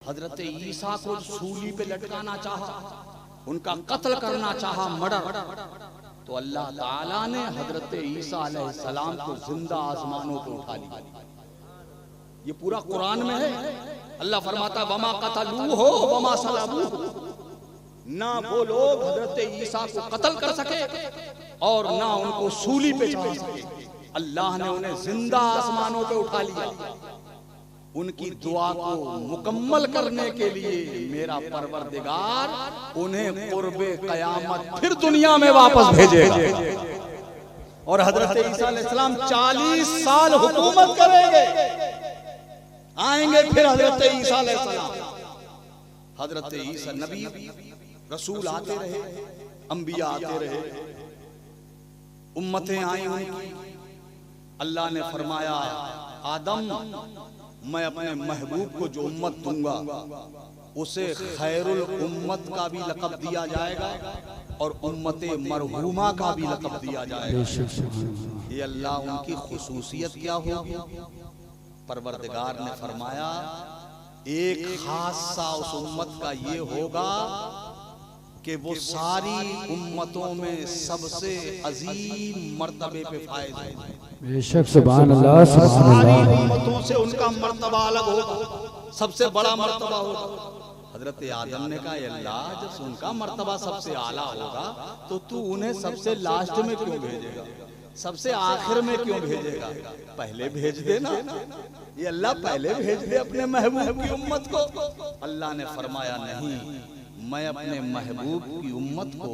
हजरत ईसा को सूली पे लटकाना चाहा, उनका कत्ल करना चाहा, मर्डर, तो अल्लाह ताला ने हजरत ईसा अलैहिस्सलाम को जिंदा आसमानों पे उठा लिया। ये पूरा कुरान में है। अल्लाह फरमाता वमा कतलूहु वमा सलबूहु, ना वो लोग हजरत ईसा को कत्ल कर सके और ना उनको सूली पे चढ़ा सके, अल्लाह ने उन्हें जिंदा आसमानों पे उठा लिया। उनकी दुआ को मुकम्मल करने के लिए मेरा परवरदिगार उन्हें कुर्बे क़यामत फिर दुनिया में वापस भेजेगा। और हजरत ईसा अलैहिस्सलाम 40 साल हुकूमत करेंगे, आएंगे फिर हजरत ईसा अलैहिस्सलाम। हजरत ईसा नबी रसूल आते रहे, अंबिया आते रहे, उम्मतें आई उनकी। अल्लाह ने फरमाया आदम, मैं अपने महबूब को जो उम्मत दूंगा उसे खैरुल उम्मत का भी लक़ब दिया जाएगा और उम्मते मरहूमा का भी लक़ब दिया जाएगा। ये अल्लाह उनकी खुसूसियत क्या होगी? परवरदिगार ने फरमाया एक खासा उस उम्मत का ये होगा कि वो सारी उम्मतों में सबसे अजीम मर्तबे पे फायज होंगे। बेशक सुभान अल्लाह, सुभान अल्लाह। सारी उम्मतों से उनका मर्तबा अलग होगा, सबसे बड़ा मर्तबा होगा। हजरत आदम ने कहा अल्लाह, जब उनका मर्तबा सबसे आला होगा तो तू उन्हें सबसे लास्ट में क्यों भेजेगा, सबसे आखिर में क्यों भेजेगा? पहले भेज देना। ये अल्लाह पहले भेज दे अपने महबूब की उम्मत को। अल्लाह ने फरमाया नहीं, मैं अपने महबूब की उम्मत को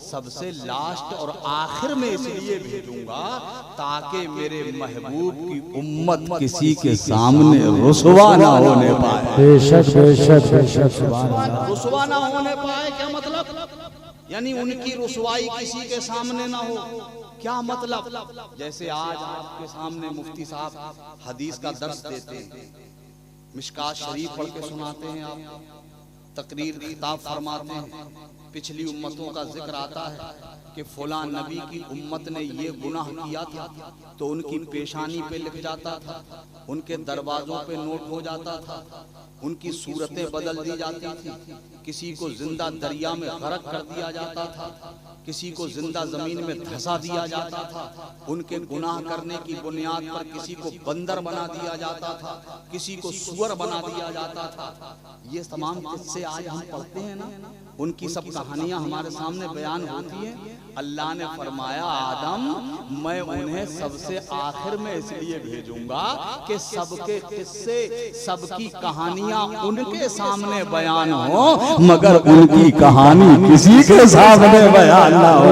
सबसे लास्ट और आखिर में इसलिए भेजूंगा ताकि मेरे महबूब की उम्मत किसी के सामने रुसवा ना होने पाए। बेशक बेशक बेशक सुभान अल्लाह। रुसवा ना होने पाए क्या मतलब? यानी उनकी रुसवाई किसी के सामने ना हो। क्या मतलब? जैसे आज आपके सामने मुफ्ती साहब हदीस का दर्स देते हैं, मिशकात शरीफ पढ़ के सुनाते हैं, आप तकरीर खिताब फरमाते हैं, पिछली उम्मतों का जिक्र आता है कि फलां नबी की उम्मत ने ये गुनाह किया था तो उनकी पेशानी पे लिख जाता था, उनके दरवाजों पे नोट हो जाता था, उनकी सूरतें बदल दी जाती थी, किसी को जिंदा दरिया में गरक कर दिया जाता था, किसी को जिंदा जमीन में धंसा दिया जाता था, उनके गुनाह करने की बुनियाद पर किसी को बंदर बना दिया जाता था, किसी को सुअर बना दिया जाता था। ये तमाम किस्से आज हम पढ़ते हैं ना, उनकी सब कहानियां हमारे सामने बयान होती हैं। अल्लाह ने फरमाया आदम, मैं उन्हें सबसे आखिर में इसलिए भेजूंगा कि सबके किस्से, सबकी कहानियां उनके सामने बयान हो, मगर उनकी कहानी किसी के सामने बयान ना हो,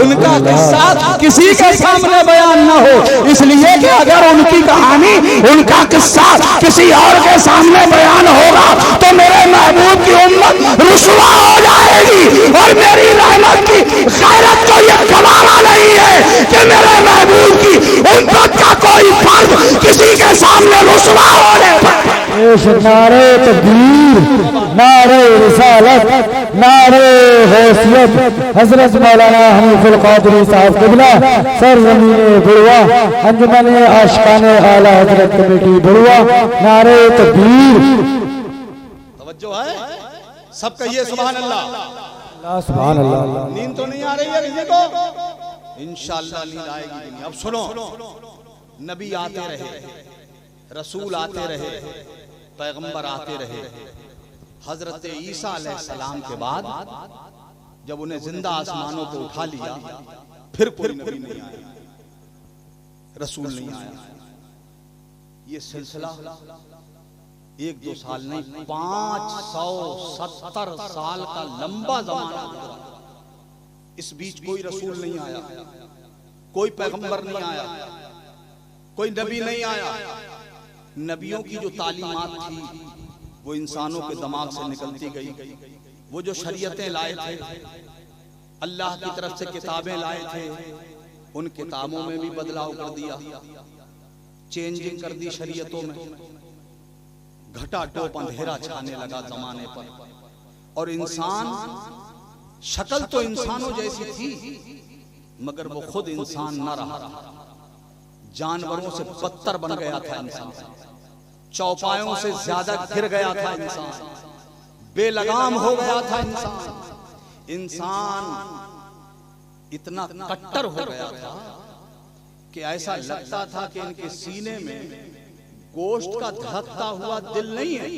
उनका किस्सा किसी के सामने बयान ना हो। इसलिए कि अगर उनकी कहानी, उनका किस्सा किसी और के सामने बयान होगा तो मेरे महबूब की उम्मत रुसवा हो जाएगी। और मेरी रहमत की गैरत को ये गवारा नहीं है कि मेरे महबूब की उम्मत का कोई फर्द किसी के सामने रुसवा होने पर। नारे तकबीर, नारे रिसालत, नारे हैसियत, हजरत मौलाना हनीफुल कादरी साहब क़िबला, सरज़मीन बुढ़वा, अंजुमन आशिकान आला हजरत कमेटी बुढ़वा, नारे तकबीर। तवज्जो है, सब कहिए सुभान अल्लाह, सुभान अल्लाह। नींद तो नहीं आ रही है किसी को? इंशाअल्लाह नींद आएगी। अब सुनो, नबी आते रहे, रसूल आते रहे, पैगंबर आते रहे। हजरत ईसा अलैहिस्सलाम के बाद जब उन्हें जिंदा आसमानों पे उठा लिया, फिर कोई नबी नहीं आया, रसूल नहीं आया। ये सिलसिला 1-2 साल नहीं, 570 साल का लंबा जमाना गुजरा। इस बीच कोई रसूल नहीं आया, कोई पैगंबर नहीं आया, कोई नबी नहीं आया। नबियों की जो तालीमात थी वो इंसानों के दिमाग से निकलती गई। वो जो शरीयतें लाए थे, अल्लाह की तरफ से किताबें लाए थे, उन किताबों में भी बदलाव कर दिया, चेंजिंग कर दी शरीयतों में। घटा टोप अंधेरा छाने लगा जमाने पर, और इंसान, शक्ल तो इंसानों जैसी थी मगर वो खुद इंसान न रहा, जानवरों से बदतर बन गया था इंसान। चौपायों से ज्यादा घिर गया था इंसान, बेलगाम हो गया था इंसान। इंसान इतना कट्टर हो गया था कि ऐसा लगता था कि इनके सीने में गोश्त का धड़कता हुआ दिल नहीं है,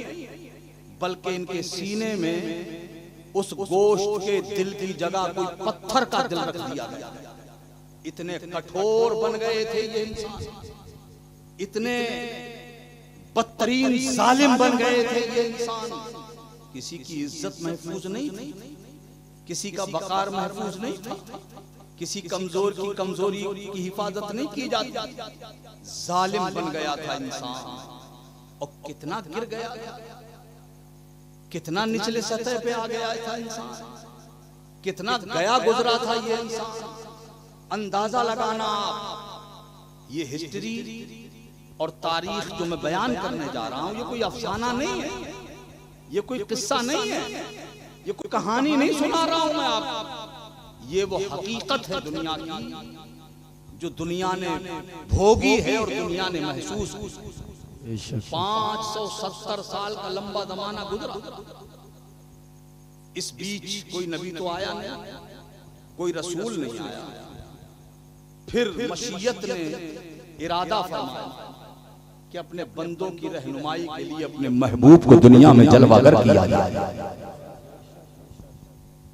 बल्कि इनके सीने में उस गोश्त के दिल की जगह कोई पत्थर का दिल रख दिया गया। इतने कठोर बन गए थे ये इंसान, इतने बदतरीन जालिम बन गए थे ये इंसान। किसी की इज्जत महफूज नहीं थी, किसी का वकार महफूज नहीं था, किसी कमजोर की कमजोरी की हिफाजत नहीं की जाती। जालिम बन गया था इंसान। और कितना गिर गया, कितना निचले सतह पे आ गया था इंसान, कितना गया गुजरा था ये इंसान। अंदाजा लगाना, ये हिस्ट्री और तारीख जो मैं बयान करने जा रहा हूं, ये कोई अफसाना नहीं है, ये कोई किस्सा नहीं है, ये कोई कहानी नहीं सुना रहा हूं मैं आपको। ये वो हकीकत है दुनिया की, जो दुनिया ने भोगी है और दुनिया ने महसूस की। 570 साल का लंबा जमाना गुजरा। इस बीच कोई नबी तो आया नहीं, कोई रसूल नहीं आया। फिर मशीयत ने इरादा फरमाया कि अपने बंदों की रहनुमाई के लिए अपने महबूब को दुनिया में जलवागर किया जाए।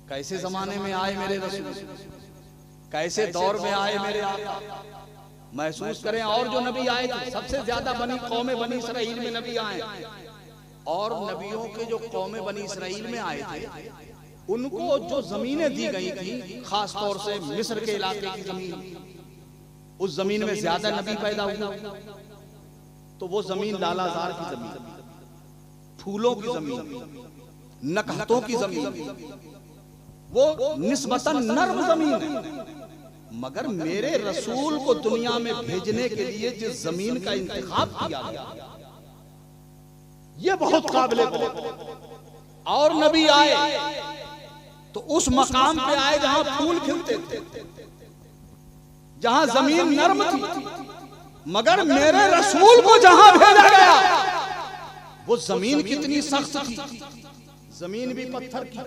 कैसे जमाने में आए मेरे रसूल, कैसे दौर में आए मेरे आका। महसूस करें, और जो नबी आए थे सबसे ज्यादा बनी इसराइल में नबी आए, और नबियों के जो कौमे बनी इसराइल में आए थे उनको जो जमीनें दी गई थी, खास तौर से मिस्र के इलाके की जमीन, उस जमीन में ज्यादा नबी पैदा हुआ। तो वो जमीन लालाजार की जमीन, फूलों की जमीन, नकहतों की जमीन, वो निस्बतन नर्म जमीन है। मगर मेरे रसूल को दुनिया में भेजने के लिए जिस जमीन का इंतखाब किया गया, ये बहुत काबिले को। और नबी आए तो उस मकाम पे आए जहां फूल खिलते थे, जहां जमीन नर्म थी। मगर मेरे रसूल को जहां भेजा गया, वो जमीन कितनी सख्त थी। जमीन भी पत्थर की,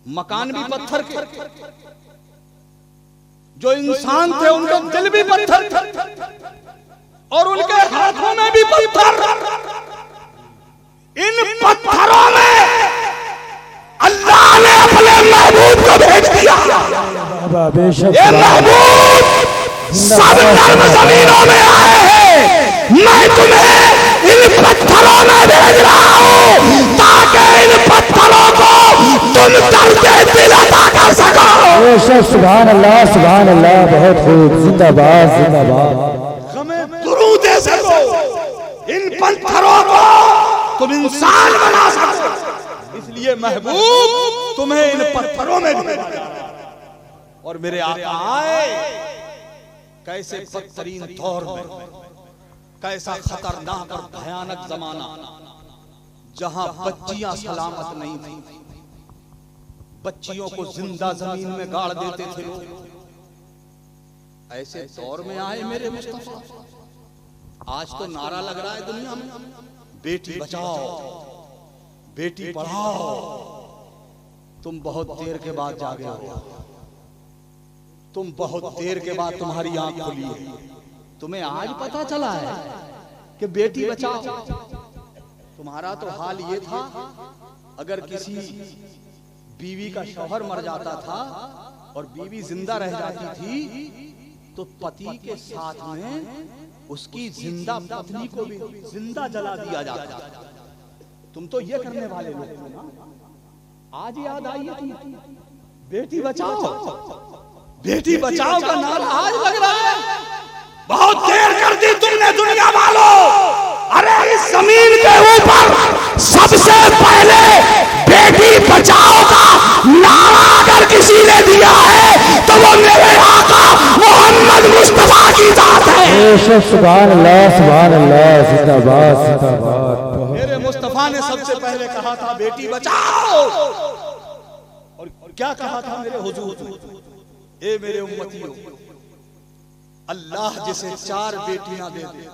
मकान भी पत्थर के, जो इंसान थे उनके दिल भी पत्थर थे, और उनके हाथों में भी पत्थर। इन पत्थरों में अल्लाह ने अपने महबूब को भेज दिया। ये महबूब सब नर्म जमीनों में आए हैं। मैं तुम्हें इन पत्थरों में भेज रहा हूं, ताकि इन पत्थरों को तुम दर्द दिल अता कर सको। सुभान अल्लाह, सुभान अल्लाह, बहुत खूब, जिंदाबाद जिंदाबाद। हमें दुरूद दे सको, इन पत्थरों को तुम इंसान बना सको। इसलिए महबूब तुम्हें इन पत्थरों में भेजा। और मेरे आका आए कैसे बदतरीन दौर में, कैसा खतरनाक और भयानक जमाना, जहां बच्चियां सलामत नहीं थी, बच्चियों को जिंदा जमीन में गाड़ देते थे लोग। ऐसे दौर में आए मेरे मुस्तफा। आज तो नारा लग रहा है दुनिया में, बेटी बचाओ, बेटी पढ़ाओ। तुम बहुत देर के बाद जागे हो, तुम बहुत देर के बाद तुम्हारी आंख खुली है। तुम्हें आज पता चला है कि बेटी बचाओ। तुम्हारा तो हाल ये था, अगर किसी बीवी का शौहर मर जाता था और बीवी जिंदा रह जाती थी, तो पति के साथ में उसकी जिंदा पत्नी को भी जिंदा जला दिया जाता था। तुम तो ये करने वाले लोग थे ना। आज याद आई है बेटी बचाओ, बेटी बचाओ का नारा आज लग रहा है। बहुत देर कर दी तुमने दुनिया वालों। अरे इस जमीन के ऊपर सबसे पहले बेटी बचाओ का नारा अगर किसी ने दिया है तो वो मेरे आका मोहम्मद मुस्तफा की जात है। सुभान अल्लाह, सुभान अल्लाह, जिंदाबाद जिंदाबाद। मेरे मुस्तफा ने सबसे पहले कहा था बेटी बचाओ। और क्या कहा था मेरे हुजूर? ए मेरे उम्मतियों, अल्लाह जिसे 4 बेटियां दे दे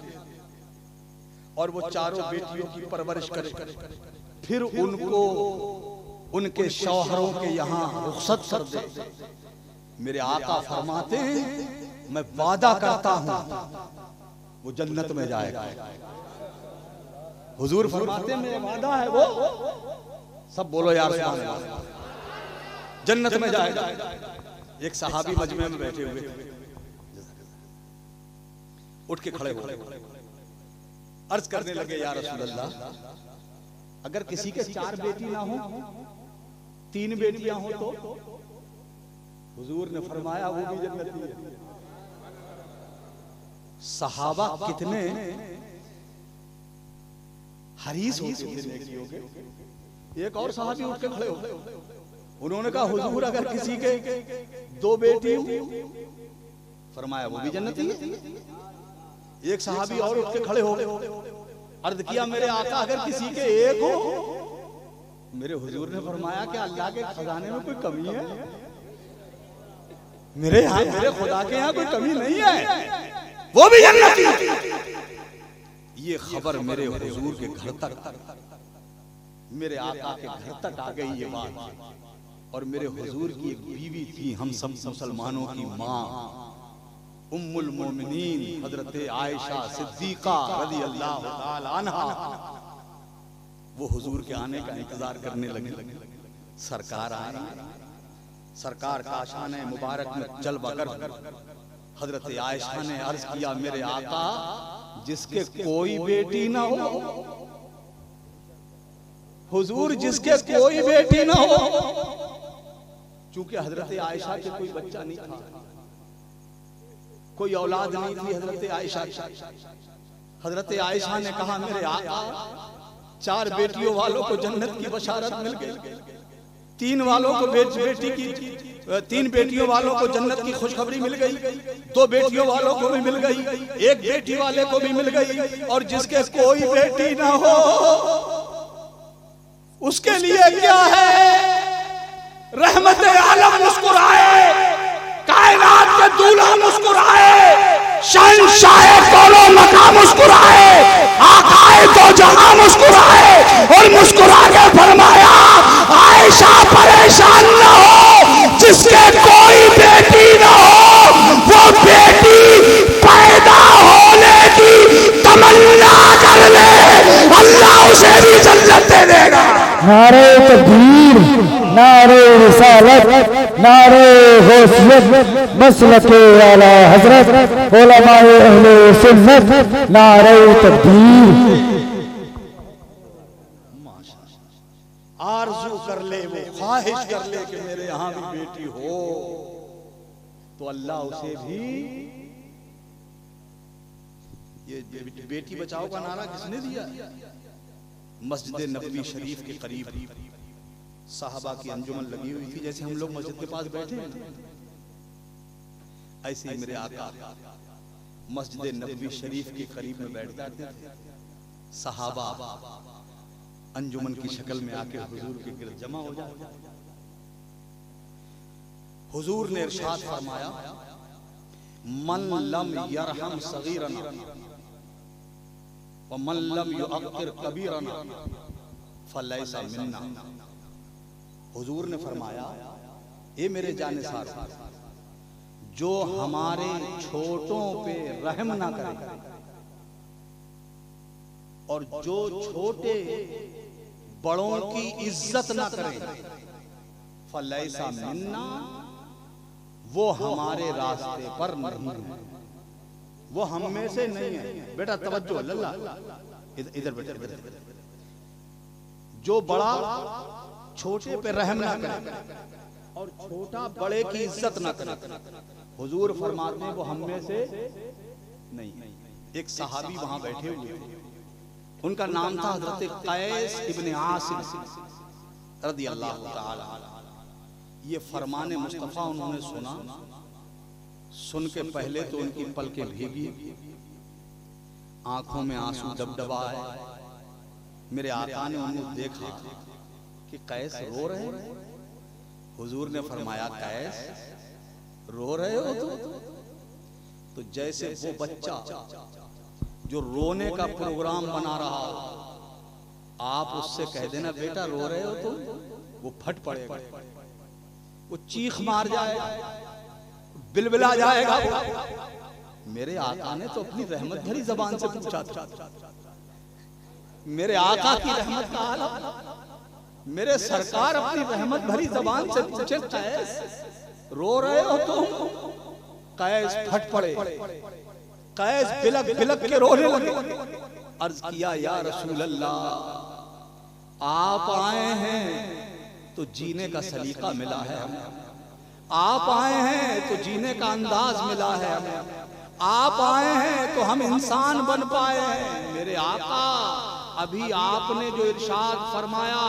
और वो चारों बेटियों की परवरिश करे, फिर उनको उनके शौहरों के यहाँ रुखसत कर दे। मेरे आका फरमाते हैं मैं वादा करता हूं वो जन्नत में जाएगा। हुजूर फरमाते हैं मेरा वादा है वो, सब बोलो यार सुभान अल्लाह, जन्नत में जाएगा। एक सहाबी मजमे में बैठे हुए थे, उठ के खड़े हो गए, अर्ज करने लगे या रसूल अल्लाह, अगर किसी के 4 बेटी ना हो, 3 बेटियां हो तो? हुजूर ने फरमाया वो भी जन्नती है। सहाबा कितने हरीस होते थे नेकियों के। एक और सहाबी उठ के खड़े हो गए, उन्होंने कहा हुजूर अगर किसी के 2 बेटी हो? फरमाया वो भी जन्नती है। एक सहाबी और उठ के खड़े हो गए, अर्ज किया मेरे आका अगर किसी के 1 हो? मेरे हुजूर ने फरमाया कि अल्लाह के खजाने में कोई कमी है? मेरे यहाँ मेरे खुदा के यहाँ कोई कमी नहीं है, वो भी जन्नती। ये खबर मेरे हुजूर के घर तक, मेरे आका के घर तक आ गई ये बात। और मेरे हुजूर की एक बीवी थी, हम सब मुसलमानों की माँ, उम्मुल मोमिनीन हजरत आयशा सिद्दीका रज़ी अल्लाह ताला अन्हा, वो हुजूर के आने का इंतजार करने लगे। सरकार आए, सरकार का शान मुबारक में जलवा कर हजरत आयशा ने अर्ज किया मेरे आका जिसके कोई बेटी ना हो, हुजूर जिसके कोई बेटी ना हो, चूंकि हजरत आयशा के कोई बच्चा नहीं था, कोई औलाद नहीं थी हजरत आयशा। हजरत आयशा ने कहा मेरे आका 4 बेटियों वालों को जन्नत की बशारत मिल गई, 3 वालों को बेटी की 3 बेटियों वालों को जन्नत की खुशखबरी मिल गई, 2 बेटियों वालों को भी मिल गई, 1 बेटी वाले को भी मिल गई, और जिसके कोई बेटी ना हो उसके लिए क्या है? रहमत आलम मुस्कुराए, कायनात के दूल्हा मुस्कुराए, शहंशाह कौनो मकाम मुस्कुराए, आकाए तो जहां मुस्कुराए, और मुस्कुरा के फरमाया आयशा परेशान न हो, जिसके कोई बेटी न हो वो बेटी पैदा होने की तमन्ना कर ले, अल्लाह उसे भी जन्नत दे देगा। नारे तकबीर, नारे रिसालत, नारे गौसियत, मसलके आला हजरत, उलमाए अहले सुन्नत, नारे तकबीर। आरज़ू कर ले, वो ख्वाहिश कर ले कि मेरे यहाँ भी बेटी हो, तो अल्लाह उसे भी। ये बेटी बचाओ का नारा किसने दिया? मस्जिद नबवी शरीफ के करीब साहबा की अंजुमन लगी हुई थी, जैसे हम लोग मस्जिद के पास बैठे हैं, ऐसे ही मेरे आका मस्जिद नबवी शरीफ के करीब में बैठ जाते थे। साहबा अंजुमन की शक्ल में आके हुजूर के गिरद जमा हो जाते। हुजूर ने इरशाद फरमाया मन लम यरहम सगीरना व मन लम युअक्किर कबीरना फलैसा मिन्ना। हुजूर ने फरमाया ए मेरे जानिसार, जो हमारे छोटों पे रहम ना करे और जो छोटे बड़ों की इज्जत ना करे, फलैसा मिन्ना, वो हमारे रास्ते पर नहीं है, वो हम में से नहीं है। बेटा तवज्जो, लल्ला इधर बेटा, इधर। जो बड़ा छोटे पे रहम ना करे और छोटा बड़े की इज्जत ना करे, हुजूर फरमाते हैं वो हम में से नहीं। एक सहाबी वहां बैठे हुए थे, उनका नाम था हजरत कैस इब्न आसिम रज़ी अल्लाह ताला। ये फरमाने मुस्तफा उन्होंने सुना, सुन के पहले तो उनकी पलकें भीगी, आंखों में आंसू दबदबाए। मेरे आका ने उन्हें देखा कि कैस रो रहे हैं। हुजूर ने फरमाया कैस रो रहे हो? तो जैसे वो बच्चा जो रोने का प्रोग्राम बना रहा हो, आप उससे कह देना बेटा रो रहे हो तुम, वो फट पड़ेगा, वो चीख मार जाएगा, बिलबिला जाएगा। मेरे आका ने तो अपनी रहमत भरी जबान से पूछा था, मेरे आका की रहमत का आलम, मेरे सरकार अपनी रहमत भरी जबान से पूछे कैस रो रहे हो तुम? कैस फट पड़े, कैस बिलक बिलक के रोने लगे। अर्ज किया या रसूल अल्लाह, आप आए हैं तो जीने का सलीका मिला है हमें, आप आए हैं तो जीने का अंदाज मिला है हमें, आप आए हैं तो हम इंसान बन पाए हैं। मेरे आका, अभी आपने जो इरशाद फरमाया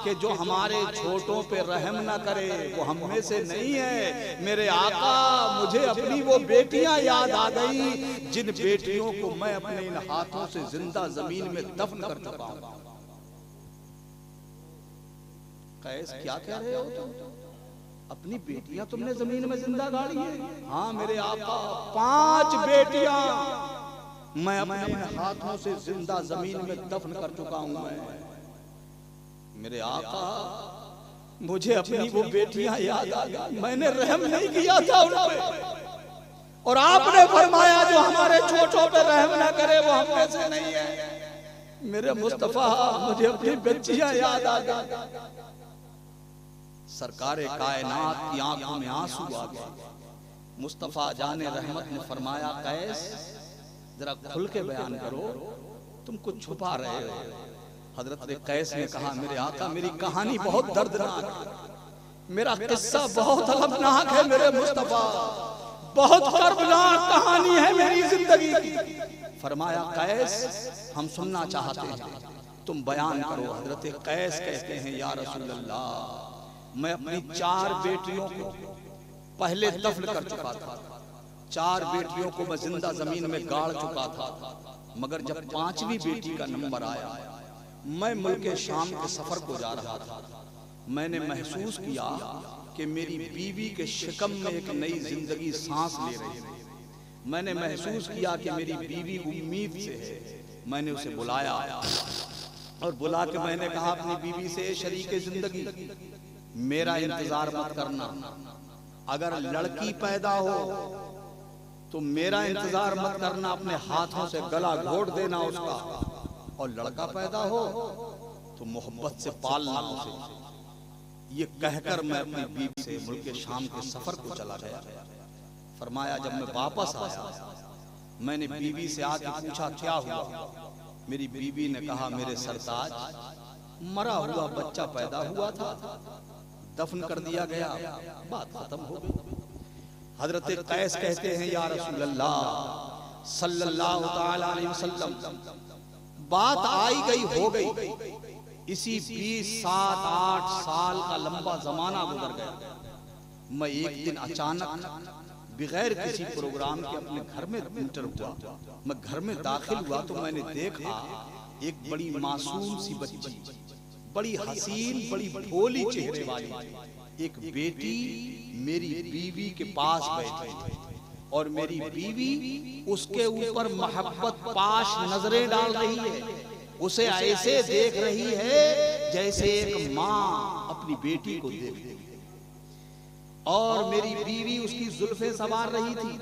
कि जो हमारे छोटों पे रहम न करे वो हम में से नहीं है, मेरे आका मुझे अपनी वो बेटियां याद आ गई जिन बेटियों को मैं अपने इन हाथों से जिंदा जमीन में दफन कर चुका हूं। कैस क्या कह रहे हो तुम? अपनी बेटियां तुमने जमीन में जिंदा गाड़ी है? हाँ मेरे आका, 5 बेटियां मैं अपने हाथों से जिंदा जमीन में दफन कर चुका हूं। मैं, मेरे आका, मुझे अपनी वो बेटियां याद आ गई, मैंने रहम नहीं किया था उन पे, और आपने फरमाया जो हमारे छोटों पे रहम ना करे वो हम में से नहीं है। मेरे मुस्तफा, मुझे अपनी बच्चियां याद आ गई। सरकारे कायनात की आंखों में आंसू आ गए। मुस्तफा जाने रहमत ने फरमाया, कैस जरा खुल के बयान करो, तुम कुछ छुपा रहे हो। हजरत कैस ने कहा, मेरे आका मेरी कहानी बहुत दर्दनाक है, मेरा किस्सा बहुत अलमनाक है मेरे मुस्तफा, बहुत कर्बनाक कहानी है मेरी जिंदगी की। फरमाया, कैस हम सुनना चाहते हैं, तुम बयान करो। हजरत कैस कहते हैं, या रसूल अल्लाह, मैं अपनी 4 बेटियों को पहले दफन कर चुका था, 4 बेटियों को मैं जिंदा जमीन में गाड़ चुका था, मगर जब 5वीं बेटी का नंबर आया, मैं मुल्क शाम के सफर को जा रहा था, मैंने महसूस किया कि मेरी बीवी के शिकम में एक नई जिंदगी सांस ले रही है। मैंने महसूस किया कि मेरी बीवी उम्मीद से है। मैंने उसे बुलाया और बुला के मैंने कहा अपनी बीवी से, शरीके जिंदगी मेरा इंतजार मत करना, अगर लड़की पैदा हो तो मेरा इंतजार मत करना, अपने हाथों से गला घोट देना उसका, और लड़का पैदा हो तो मोहब्बत से पालना उसे। ये कहकर मैं अपनी बीवी से मुल्क शाम के सफर को चला गया। फरमाया, जब मैं वापस आया, मैंने बीवी से आके पूछा क्या हुआ। मेरी बीवी ने कहा, मेरे सरताज, मरा हुआ बच्चा पैदा हुआ था, दफन कर दिया गया, बात खत्म हो गई। हजरत कैस कहते हैं, या रसूल अल्लाह सल्लल्लाहु ताला अलैहि वसल्लम, बात आई गई हो गई। इसी 20, 7, 8 साल का लंबा जमाना गुजर गया। मैं एक दिन अचानक बगैर किसी प्रोग्राम के अपने घर में एंटर हुआ। मैं घर में दाखिल हुआ तो मैंने देखा एक बड़ी मासूम सी बच्ची, बड़ी हसीन, बड़ी भोली चेहरे वाली एक बेटी मेरी बीवी के पास बैठी थी, और मेरी बीवी उसके ऊपर मोहब्बत पाश नजरें डाल रही है, उसे ऐसे देख रही है जैसे एक माँ अपनी बेटी को देखती है। और मेरी बीवी उसकी जुल्फें संवार रही थी,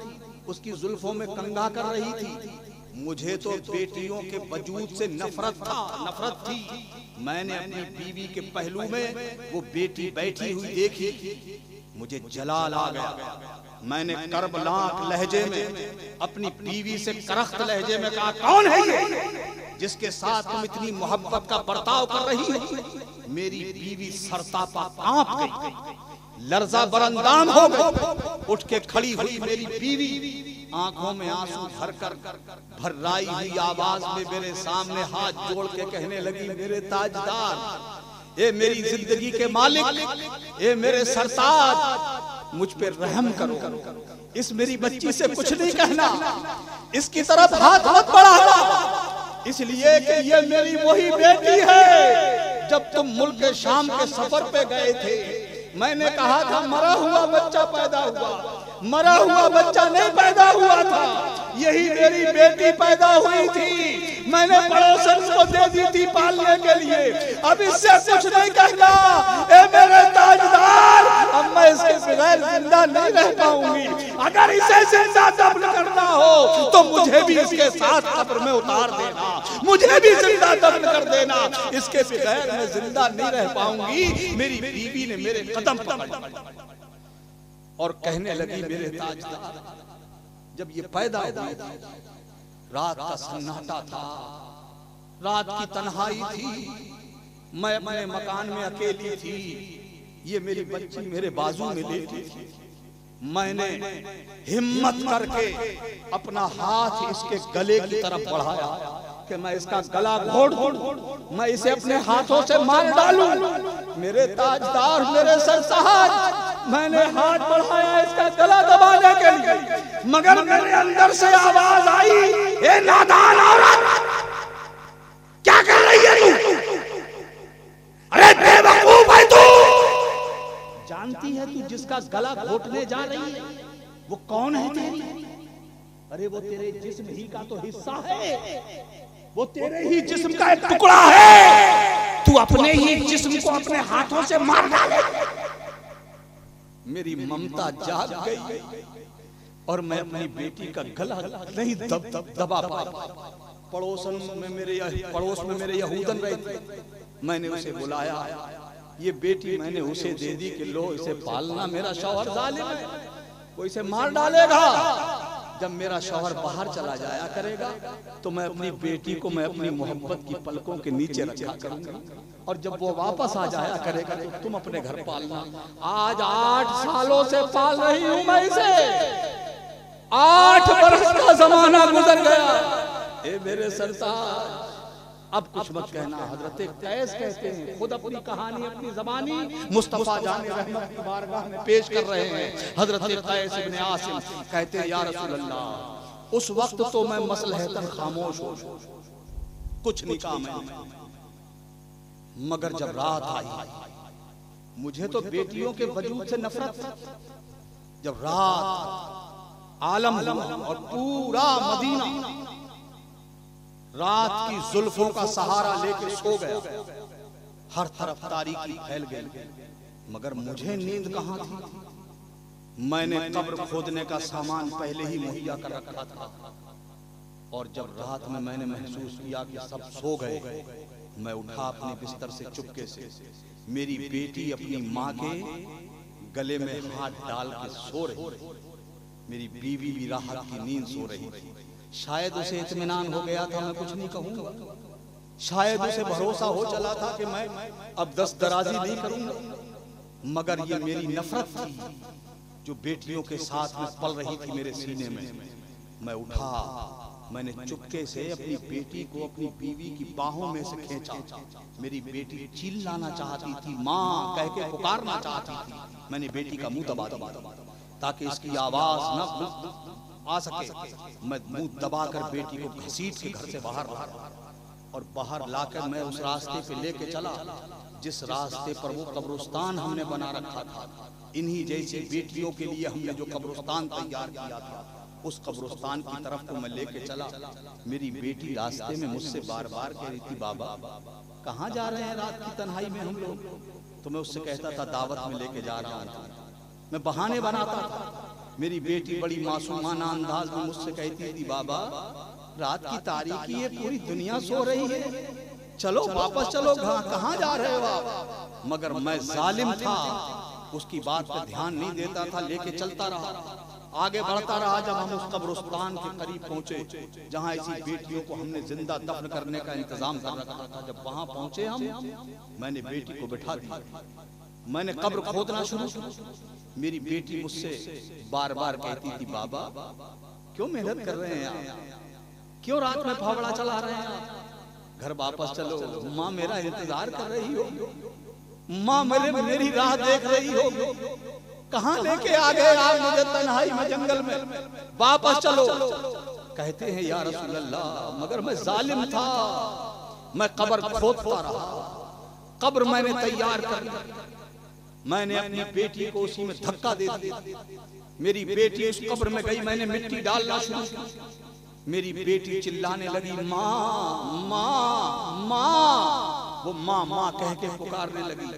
उसकी जुल्फों में कंघा कर रही थी। मुझे तो बेटियों के वजूद से नफरत थी। मैंने अपनी बीवी के पहलू में वो बेटी बैठी हुई देखी, मुझे जलाल आ गया। मैंने कर्बनाक लहजे में अपनी बीवी से करख्त लहजे में कहा, कौन है ये जिसके साथ तुम इतनी मोहब्बत का बर्ताव कर रही हो? मेरी बीवी सरतापा कांप गई, लर्जा बरंदाम हो गई। उठ के खड़ी हुई मेरी बीवी, आंखों में आंसू भरकर भर्राई हुई आवाज में मेरे सामने हाथ जोड़ के कहने लगी, मेरे ताजदार, ए मेरी जिंदगी के मालिक, ए मेरे सरताज, मुझ पे रहम करो, इस मेरी बच्ची से कुछ नहीं कहना, इसकी तरफ हाथ मत बढ़ाना, इसलिए कि ये मेरी वही बेटी है जब तुम मुल्क शाम के सफर पे गए थे। मैंने कहा था मरा हुआ बच्चा पैदा हुआ, मरा हुआ बच्चा नहीं पैदा हुआ था, यही मेरी बेटी पैदा हुई थी। मैंने पड़ोसन को दे दी थी पालने के लिए। अब इससे कुछ नहीं कहना, ए मेरे ताजदार, अब मैं इसके बगैर जिंदा नहीं रह पाऊंगी। अगर इसे जिंदा दफन करना हो तो मुझे भी इसके साथ कब्र में उतार देना, मुझे भी जिंदा दफन कर देना। इसके बगैर मैं जिंदा नहीं रह पाऊंगी। मेरी बीवी ने मेरे कदम पकड़ और कहने लगी, मेरे ताजदार, जब ये पैदा हुई रात का सन्नाटा था, रात की तन्हाई थी, मैं अपने मकान में अकेली थी, ये मेरी बच्ची मेरे बाजू में लेटी थी। मैंने हिम्मत करके अपना हाथ इसके गले की तरफ बढ़ाया कि मैं इसका गला घोट दूं, मैं इसे अपने हाथों से मार डालूं। मेरे ताजदार, मेरे सरताज, मैंने हाथ बढ़ाया इसका गला दबाने के लिए, मगर मेरे अंदर से आवाज आई, ए नादान औरत, क्या कर रही है तू? अरे बेवकूफ है तू। जानती है तू जिसका गला घोटने जा रही है वो कौन है तेरी? अरे वो तेरे जिस्म ही का तो हिस्सा है, वो तेरे ही जिस्म का एक टुकड़ा है। तू अपने ही जिस्म को अपने हाथों से मार डाले। मेरी ममता जाग गई और मैं अपनी बेटी का गला नहीं दबा पाया। पड़ोस में मेरे यहूदन रहे थे। मैंने उसे बुलाया, ये बेटी मैंने उसे दे दी कि लो इसे पालना, मेरा शौहर जालिम है, वो इसे मार डालेगा। जब मेरा शौहर बाहर चला जाया करेगा तो मैं अपनी बेटी को मैं अपनी मोहब्बत की पलकों के नीचे रखा करूंगा, और जब वो वापस आ जाया करेगा तो तुम अपने घर पालना। आज 8 सालों से पाल रही हूं मैं इसे, 8 बरस का जमाना गुजर गया। ए मेरे सरताज, अब कुछ मत कहना। हजरत कैस कहते हैं, खुद अपनी कहानी अपनी जबानी मुस्तफा जाने रहमत की बारगाह में पेश कर रहे हैं। हजरत कैस इब्ने आसिम कहते हैं, या रसूल अल्लाह, उस वक्त तो मैं मसलहतन खामोश हो, कुछ नहीं कहा मैंने, मगर जब रात आई मुझे तो बेटियों के वजूद से नफरत थी। जब रात आलम और पूरा मदीना रात की जुल्फों का सहारा लेके सो गया, हर तरफ तारीकी फैल गई, मगर मुझे नींद कहां थी। मैंने कब्र खोदने का सामान पहले ही मुहैया कर रखा था, और जब रात में मैंने महसूस किया कि सब सो गए, मैं उठा अपने बिस्तर से चुपके से। मेरी बेटी अपनी माँ के गले में हाथ डाल के सो रही, मेरी बीवी भी राहत की नींद सो रही थी। शायद उसे इत्मीनान हो गया था, मैं कुछ नहीं कहूंगा, शायद उसे भरोसा हो चला था कि मैं अब दस्तदराजी नहीं करूंगा, मगर ये मेरी नफरत थी जो बेटियों के साथ में पल रही थी मेरे सीने में। मैं उठा, मैंने चुपके से अपनी बेटी को अपनी बीवी की बाहों में से खींचा। मेरी बेटी चिल्लाना चाहती थी, माँ कह के पुकारना चाहती थी। मैंने बेटी का मुंह दबा दिया ताकि इसकी आवाज न आ सके। मैं मुंह दबाकर बेटी को घसीट के घर से बाहर ला, और बाहर लाकर मैं उस रास्ते पे लेके चला जिस रास्ते पर वो कब्रिस्तान हमने बना रखा था। इन्हीं जैसी बेटियों के लिए हमने जो कब्रिस्तान तैयार किया था, उस कब्रिस्तान की तरफ को मैं लेके चला। मेरी बेटी रास्ते में मुझसे बार बार कह रही थी, बाबा कहाँ जा रहे हैं रात की तन्हाई में हम लोग? तो मैं उससे कहता था, दावत में लेके जा रहा हूँ। मैं बहाने बनाता था। मेरी बेटी बड़ी मासूमाना अंदाज में मुझसे कहती थी, बाबा रात की तारीकी है, पूरी दुनिया सो रही है, चलो वापस चलो, कहाँ जा रहे हो आप? मगर मैं जालिम था, उसकी बात पर ध्यान नहीं देता था, लेके चलता रहा, आगे बढ़ता रहा। जब हम उस कब्रिस्तान के करीब पहुंचे जहां ऐसी बेटियों को हमने जिंदा दफन करने का इंतजाम कर रखा था, जब वहां पहुंचे हम, मैंने बेटी को बिठा दिया, मैंने कब्र खोदना शुरू किया। मेरी बेटी मुझसे बार बार कहती थी, बाबा क्यों मेहनत कर रहे हैं आप, क्यों रात में फावड़ा चला रहे हैं आप, घर वापस चलो, माँ मेरा इंतजार कर रही हो, माँ मेरी राह देख रही हो, कहाँ लेके आ गए आप मुझे तन्हाई में, जंगल में, वापस चलो। कहते हैं, या रसूल अल्लाह, मगर मैं जालिम था, मैं कब्र खोदता रहा, कब्र मैंने तैयार कर ली, मैंने अपनी बेटी को उसी में धक्का दे दिया, मेरी बेटी उस कब्र में गई, मैंने मिट्टी डालना शुरू की। मेरी बेटी चिल्लाने लगी, माँ माँ माँ। वो माँ माँ कह के पुकारने लगी।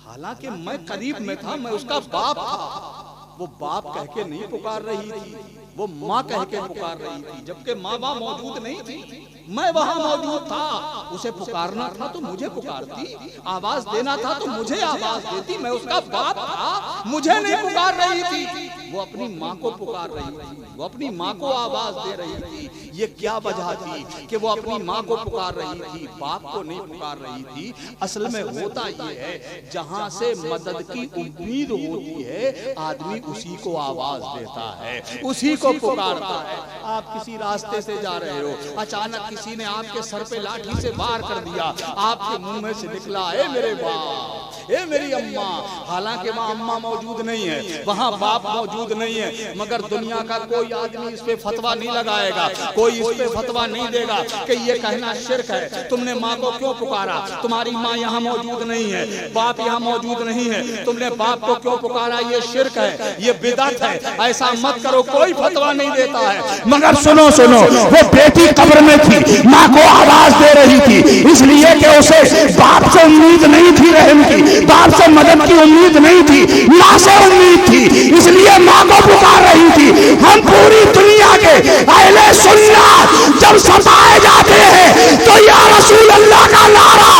हालांकि मैं करीब में था, मैं उसका बाप था। वो बाप कह के नहीं पुकार रही थी, वो माँ कह के पुकार रही थी, जबकि माँ बाप मौजूद नहीं थी। मैं वहां मौजूद था। उसे पुकारना था तो मुझे पुकारती, आवाज देना था तो मुझे आवाज देती। मैं उसका बाप था, मुझे नहीं पुकार रही थी, वो अपनी माँ को पुकार रही थी, वो अपनी माँ को आवाज दे रही थी। ये क्या वजह थी कि वो अपनी माँ को पुकार रही थी, बाप को नहीं पुकार रही थी? असल में होता ये है, जहां से मदद की उम्मीद होती है, आदमी उसी को आवाज देता है, उसी को पुकारता है। आप किसी रास्ते से जा रहे हो, अचानक किसी ने आपके सर पे लाठी से वार कर दिया, आपके मुंह में से निकला, ए मेरे बाप, ए मेरी अम्मा। हालांकि वहाँ अम्मा मौजूद नहीं है, वहाँ बाप मौजूद नहीं है, मगर दुनिया का कोई आदमी इस पे फतवा नहीं लगाएगा, कोई इस पे फतवा नहीं देगा कि ये कहना शिर्क है। तुमने माँ को क्यों पुकारा? तुम्हारी माँ यहाँ मौजूद नहीं है, बाप यहाँ मौजूद नहीं है, तुमने बाप को क्यों पुकारा? ये शिर्क है, ये बिदअत है, ऐसा मत करो। कोई फतवा नहीं देता है। मगर सुनो सुनो, वो बेटी कब्र में थी, माँ को आवाज दे रही थी, इसलिए कि उसे बाप से उम्मीद नहीं थी रहम की, बाप से मदद की उम्मीद नहीं थी, माँ से उम्मीद थी, इसलिए माँ को पुकार रही थी। हम पूरी दुनिया के अहले सुन्नत जब सताए जाते हैं तो या रसूल अल्लाह का नारा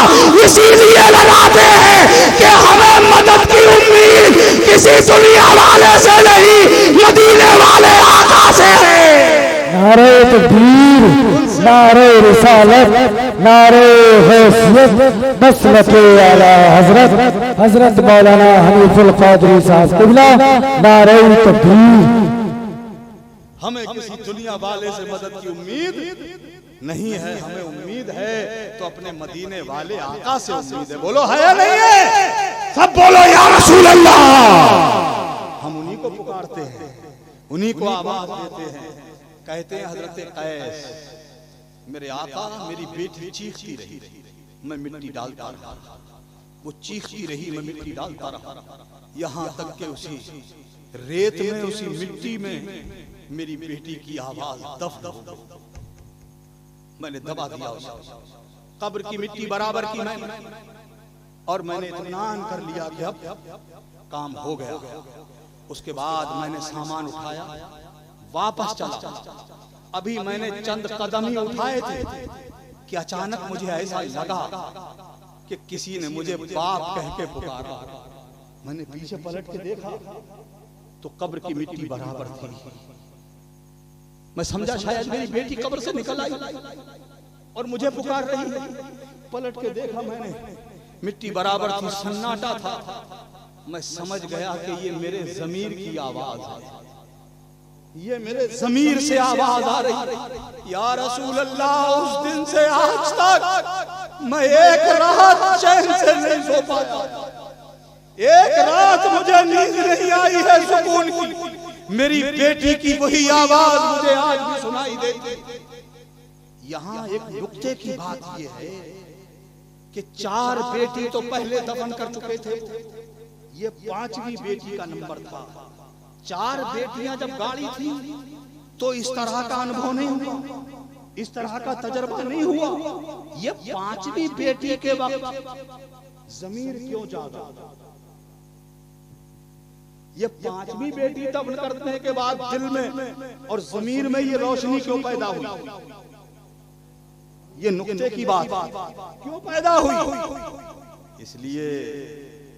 इसीलिए लगाते हैं कि हमें मदद की उम्मीद किसी दुनिया वाले से नहीं, मदीने वाले आका से है। नारे तकबीर, नारे रिसालत, नारे हैसियत, मसलके आला हजरत हजरत मौलाना हनीफुल कादरी साहब किबला, नारे तकबीर। हमें किसी दुनिया वाले से मदद की उम्मीद नहीं है, हमें उम्मीद है तो अपने मदीने वाले आका से उम्मीद है। बोलो है या नहीं है? सब बोलो या रसूल अल्लाह। हम उन्हीं को पुकारते हैं, उन्हीं को आवाज देते हैं। कहते हैं हजरत कैस, मेरे आका, मेरी बेटी चीखती रही, मैं मिट्टी डालता रहा, वो चीखती रही, मैं मिट्टी डालता रहा, यहाँ तक के उसी रेत में, उसी मिट्टी में मेरी बेटी की आवाज दफ दफ, मैंने दबा दिया उसे। कब्र की मिट्टी बराबर की मैंने, और मैंने इत्मीनान कर लिया कि अब काम हो गया। उसके बाद मैंने सामान उठाया, वापस चला। अभी मैंने चंद कदम ही उठाए थे कि अचानक मुझे ऐसा लगा कि किसी ने मुझे बाप कह के पुकारा। मैंने पीछे पलट के देखा तो कब्र की मिट्टी बराबर थी। मैं समझा शायद मेरी बेटी कब्र से निकल आई और मुझे पुकार रही है। पलट के देखा मैंने, मिट्टी बराबर थी, सन्नाटा था। मैं समझ गया कि ये मेरे ज़मीर की आवाज है, ये मेरे ज़मीर से आवाज आ रही। या रसूल अल्लाह, उस दिन से आज तक मैं एक रात चैन से नहीं सो पाया, एक रात मुझे नींद नहीं आई है सुकून की। मेरी बेटी की वही आवाज मुझे आज भी सुनाई देती। यहाँ एक नुक्ते की बात यह है कि 4 बेटी तो पहले दफन कर चुके थे, ये 5वीं बेटी का नंबर था। 4 बेटियां जब गाड़ी थी तो इस तरह का अनुभव नहीं हुआ, इस तरह का तजर्बा नहीं हुआ। ये 5वीं बेटी के वक्त ज़मीर क्यों जागा? ये 5वीं बेटी दफन करने के बाद दिल में और ज़मीर में ये रोशनी क्यों पैदा हुई? ये नुक्ते की बात क्यों पैदा हुई? इसलिए